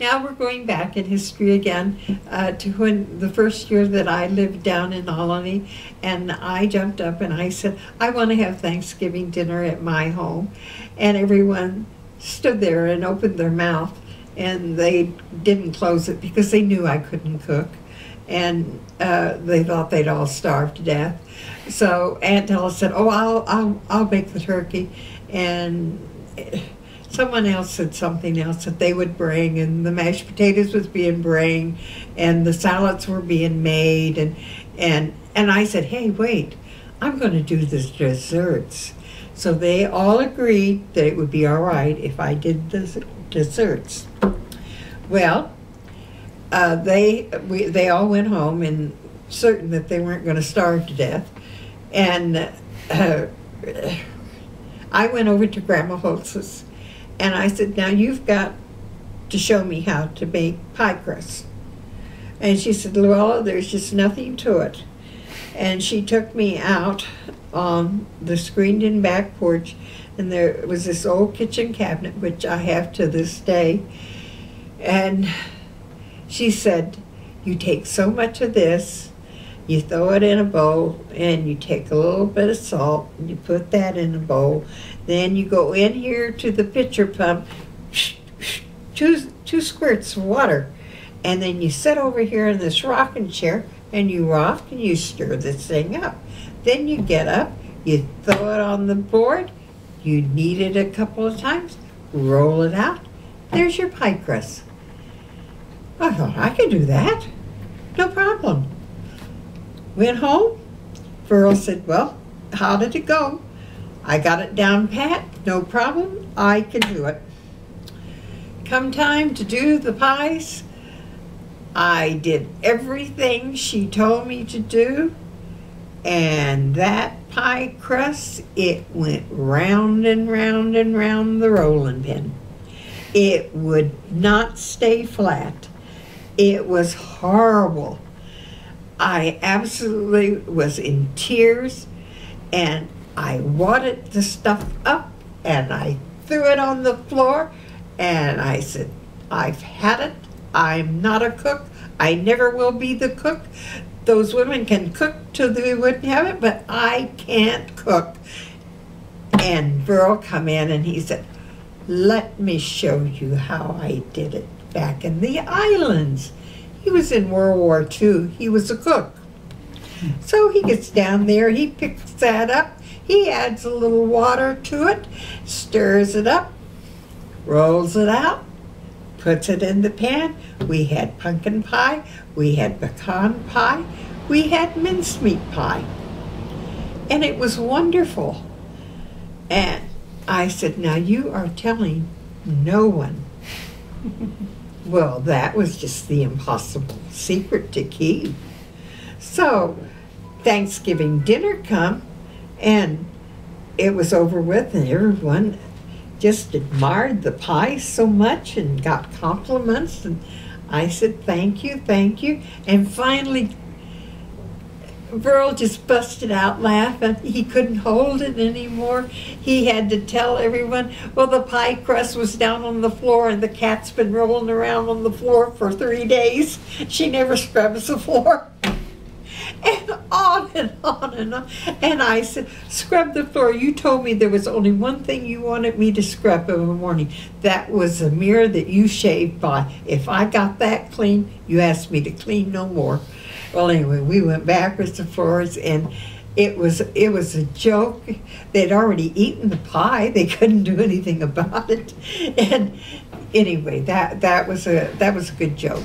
Now we're going back in history again to when the first year that I lived down in Olney, and I jumped up and I said, I want to have Thanksgiving dinner at my home. And everyone stood there and opened their mouth, and they didn't close it because they knew I couldn't cook. And they thought they'd all starve to death. So Aunt Della said, oh, I'll bake the turkey. And someone else said something else that they would bring, and the mashed potatoes was being bring, and the salads were being made, and I said, hey, wait, I'm going to do the desserts. So they all agreed that it would be all right if I did the desserts. Well, they all went home and certain that they weren't going to starve to death, and I went over to Grandma Holtz's. And I said, now you've got to show me how to make pie crust. And she said, LuElla, there's just nothing to it. And she took me out on the screened-in back porch, and there was this old kitchen cabinet, which I have to this day. And she said, you take so much of this, you throw it in a bowl, and you take a little bit of salt, and you put that in a bowl. Then you go in here to the pitcher pump, two squirts of water, and then you sit over here in this rocking chair, and you rock and you stir this thing up. Then you get up, you throw it on the board, you knead it a couple of times, roll it out, there's your pie crust. I thought, I could do that, no problem. Went home, Pearl said, well, how did it go? I got it down pat, no problem, I can do it. Come time to do the pies, I did everything she told me to do, and that pie crust, it went round and round and round the rolling pin. It would not stay flat. It was horrible. I absolutely was in tears, and I wadded the stuff up, and I threw it on the floor, and I said, I've had it. I'm not a cook. I never will be the cook. Those women can cook till they wouldn't have it, but I can't cook. And Burl come in, and he said, let me show you how I did it back in the islands. He was in World War II. He was a cook. So he gets down there, he picks that up, he adds a little water to it, stirs it up, rolls it out, puts it in the pan. We had pumpkin pie, we had pecan pie, we had mincemeat pie. And it was wonderful. And I said, now you are telling no one. Well, that was just the impossible secret to keep. So Thanksgiving dinner come, and it was over with, and everyone just admired the pie so much and got compliments, and I said, thank you, and finally Burl just busted out laughing. He couldn't hold it anymore. He had to tell everyone, well, the pie crust was down on the floor, and the cat's been rolling around on the floor for 3 days. She never scrubs the floor. And on and on and on. And I said, scrub the floor. You told me there was only one thing you wanted me to scrub in the morning. That was the mirror that you shaved by. If I got that clean, you asked me to clean no more. Well, anyway, we went backwards to floors, and it was a joke. They'd already eaten the pie. They couldn't do anything about it. And anyway, that was a good joke.